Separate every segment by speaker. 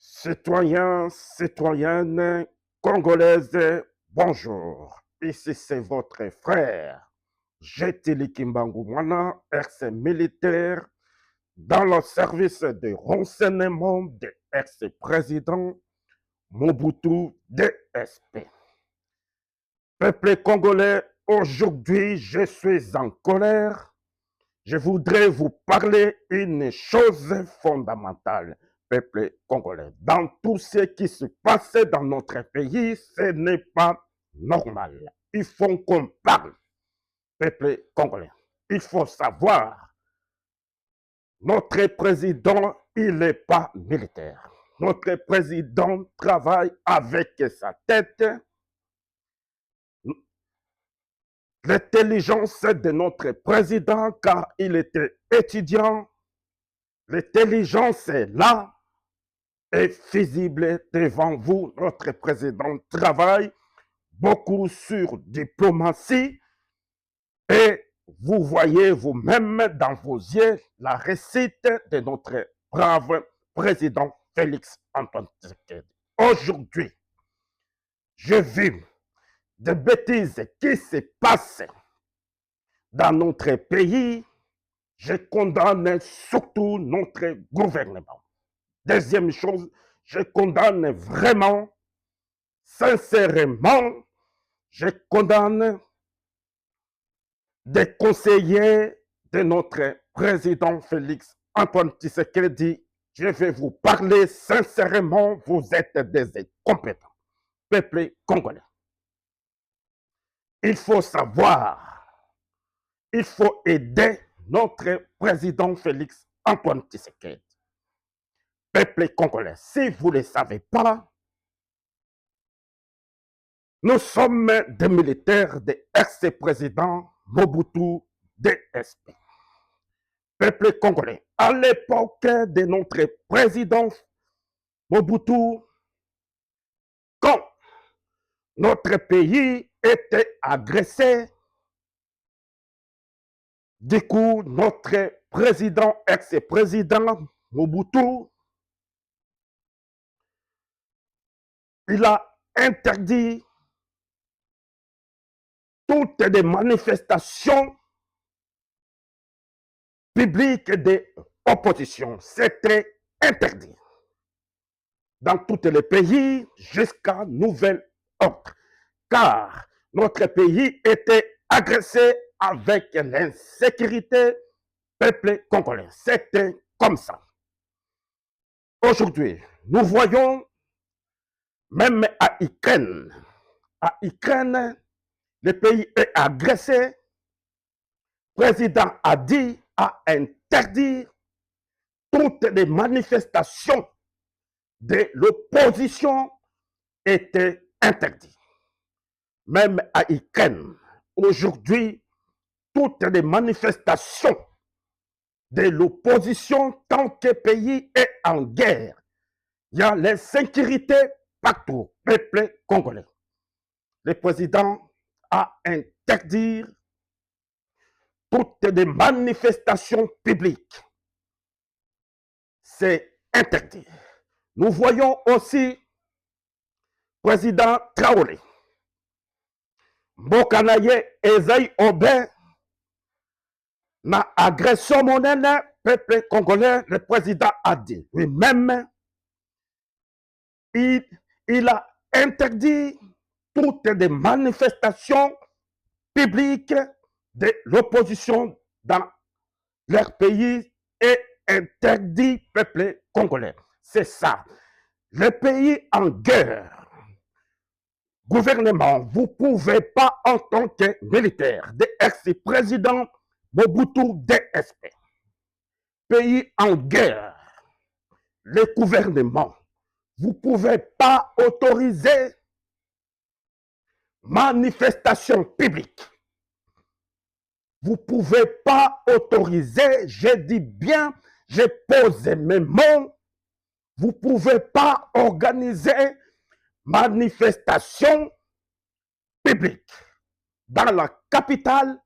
Speaker 1: Citoyens, citoyennes congolaises, bonjour. Ici c'est votre frère, Jetili Kimbangoumana, ex-militaire, dans le service de renseignement de ex-président Mobutu DSP. Peuple congolais, aujourd'hui je suis en colère. Je voudrais vous parler une chose fondamentale, peuple congolais. Dans tout ce qui se passe dans notre pays, ce n'est pas normal. Il faut qu'on parle, peuple congolais. Il faut savoir, notre président, il n'est pas militaire. Notre président travaille avec sa tête. L'intelligence de notre président, car il était étudiant. L'intelligence est là, est visible devant vous. Notre président travaille beaucoup sur diplomatie et vous voyez vous-même dans vos yeux la réussite de notre brave président Félix Antoine Tshisekedi. Aujourd'hui, j'ai vu des bêtises qui se passent dans notre pays. Je condamne surtout notre gouvernement. Deuxième chose, je condamne vraiment, sincèrement, je condamne des conseillers de notre président Félix Antoine Tshisekedi. Je vais vous parler sincèrement, vous êtes des incompétents. Peuple congolais. Il faut savoir, il faut aider notre président Félix Antoine Tshisekedi. Peuple congolais, si vous ne le savez pas, nous sommes des militaires de ex-président Mobutu DSP. Peuple congolais, à l'époque de notre président Mobutu, quand notre pays était agressé, du coup, notre président, ex-président Mobutu, il a interdit toutes les manifestations publiques de opposition. C'était interdit dans tous les pays jusqu'à nouvel ordre, car notre pays était agressé avec l'insécurité. Peuple congolais, c'était comme ça. Aujourd'hui, nous voyons même à Ukraine, le pays est agressé. Le président a dit, a interdit toutes les manifestations de l'opposition étaient interdites. Même à Ukraine, aujourd'hui, toutes les manifestations de l'opposition, tant que le pays est en guerre, il y a l'insécurité partout, peuple congolais. Le président a interdit toutes les manifestations publiques. C'est interdit. Nous voyons aussi le président Traoré. Mbokanaye Ezaï Aubin, na agression monnaie, peuple congolais, le président a dit lui-même, il a interdit toutes les manifestations publiques de l'opposition dans leur pays et interdit peuple congolais. C'est ça. Le pays en guerre, gouvernement, vous ne pouvez pas en tant que militaire, de ex-président Mobutu DSP, pays en guerre, le gouvernement, vous ne pouvez pas autoriser manifestation publique. Vous ne pouvez pas autoriser, je dis bien, je pose mes mots, vous ne pouvez pas organiser manifestation publique dans la capitale,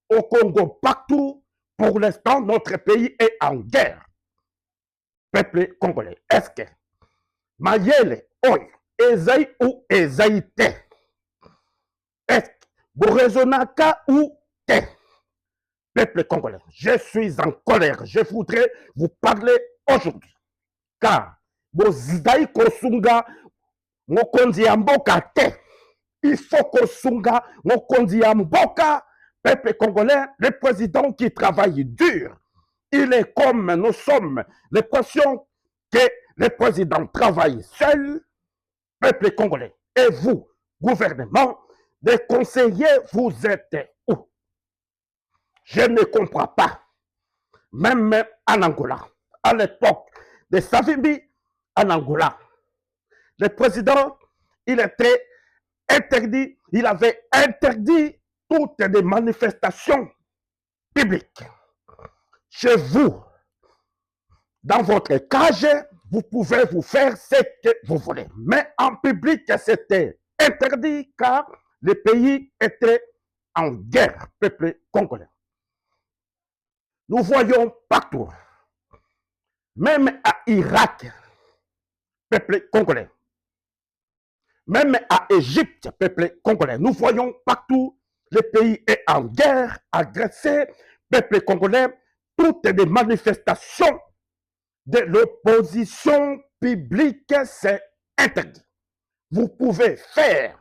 Speaker 1: au Congo, partout. Pour l'instant, notre pays est en guerre. Peuple congolais, est-ce que Mayele, oi, Esaïe ou Esaïte. Est-ce Borezonaka ou Te? Peuple congolais, je suis en colère. Je voudrais vous parler aujourd'hui. Car, Bozidaï Kosunga, Mokondi Amboka Te. Il faut Kosunga, Mokondi Amboka, peuple congolais, le président qui travaille dur. Il est comme nous sommes. L'impression que le président travaille seul, peuple congolais. Et vous, gouvernement, les conseillers, vous êtes où? Je ne comprends pas. Même en Angola, à l'époque de Savimbi, en Angola, le président, il était interdit, il avait interdit toutes les manifestations publiques. Chez vous, dans votre cage, vous pouvez vous faire ce que vous voulez. Mais en public, c'était interdit car le pays était en guerre, peuple congolais. Nous voyons partout, même à Irak, peuple congolais, même à Égypte, peuple congolais. Nous voyons partout, le pays est en guerre, agressé, peuple congolais, toutes les manifestations de l'opposition publique, c'est interdit. Vous pouvez faire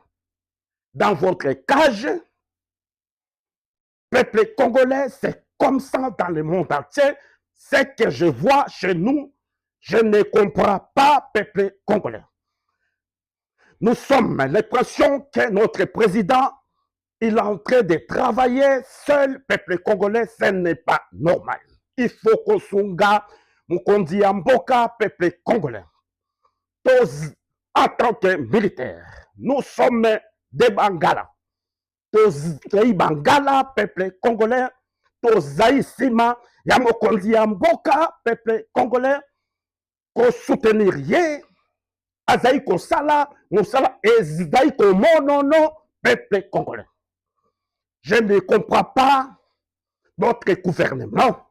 Speaker 1: dans votre cage, peuple congolais, c'est comme ça dans le monde entier. Ce que je vois chez nous, je ne comprends pas, peuple congolais. Nous sommes l'impression que notre président, il est en train de travailler seul, peuple congolais, ce n'est pas normal. Il faut qu'on s'unga, Mukondi Amboka, peuple congolais. Tous, en tant que militaires, nous sommes des Bangala. Tous les Bangala, peuple congolais, tous Aïsima, Yamokondi Amboka, peuple congolais, qu'on soutenir rien. Azaï Kosala, Moussala, Ezidaï Komonono, peuple congolais. Je ne comprends pas notre gouvernement.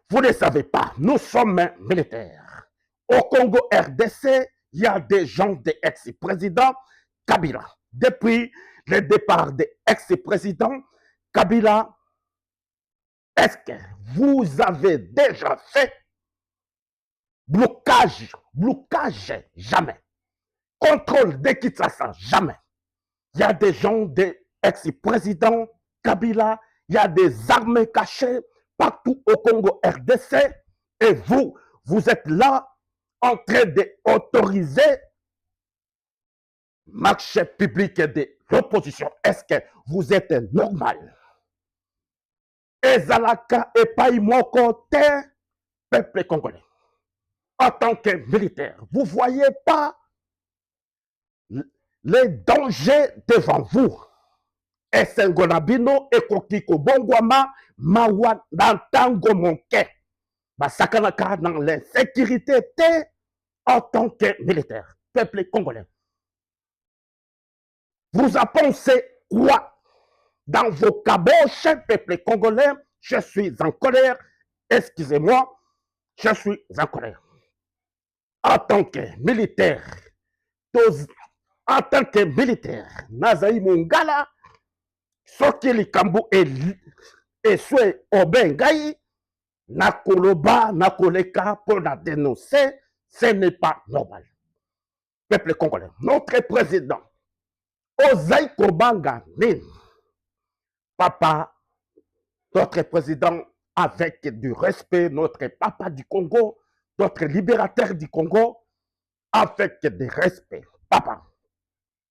Speaker 1: Vous ne savez pas, nous sommes militaires. Au Congo RDC, il y a des gens de ex-président Kabila. Depuis le départ de ex-président Kabila, est-ce que vous avez déjà fait blocage, jamais. Contrôle de Kinshasa, jamais. Il y a des gens de ex-président Kabila, il y a des armées cachées partout au Congo RDC et vous êtes là en train d'autoriser marché public de l'opposition. Est-ce que vous êtes normal? Ezalaka et Païmoko, peuple congolais, en tant que militaire, vous ne voyez pas les dangers devant vous. Et Sengonabino et Kokiko Bongwama, Mawa Dantango Monke, Basakanaka dans l'insécurité en tant que militaire, peuple congolais. Vous en pensez quoi? Dans vos caboches, peuple congolais, je suis en colère. Excusez-moi, je suis en colère. En tant que militaire, Nazaï Mungala, soki likambo eswe obengai, nakoloba, nakoleka pour la dénoncer, ce n'est pas normal. Peuple congolais, notre président, Ozaï Kobanga Nin, papa, notre président, avec du respect, notre papa du Congo, notre libérateur du Congo, avec du respect, papa,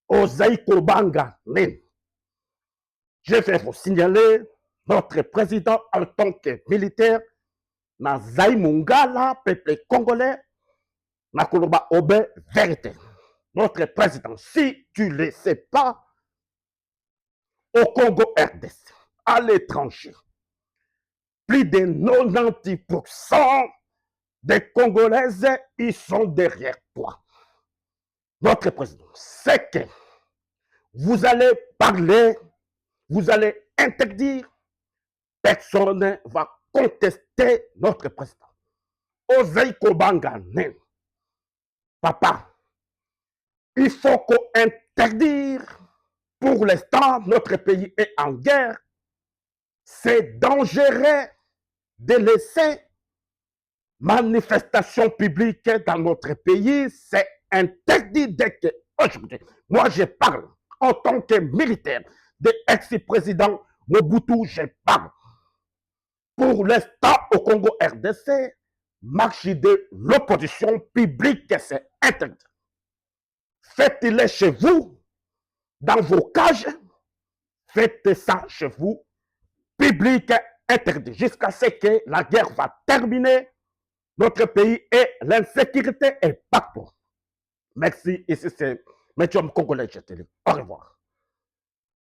Speaker 1: Ozaï Kobanga Nin. Je vais vous signaler notre président en tant que militaire, Nazaï Mungala, peuple congolais, Nakoloba Obe, vérité. Notre président, si tu ne le sais pas, au Congo RDC, à l'étranger, plus de 90% des Congolaises, ils sont derrière toi. Notre président, c'est que vous allez parler, vous allez interdire, personne ne va contester notre président. Ozaï Kobanga Nen. Papa, il faut qu'on interdire. Pour l'instant, notre pays est en guerre. C'est dangereux de laisser manifestation publique dans notre pays. C'est interdit dès que aujourd'hui. Moi, je parle en tant que militaire de ex-président Mobutu, je parle. Pour l'instant, au Congo RDC, marche de l'opposition publique, c'est interdit. Faites-le chez vous, dans vos cages, faites ça chez vous, public interdit, jusqu'à ce que la guerre va terminer, notre pays et l'insécurité est partout. Merci, ici c'est Médium Congolais, je te dis. Au revoir.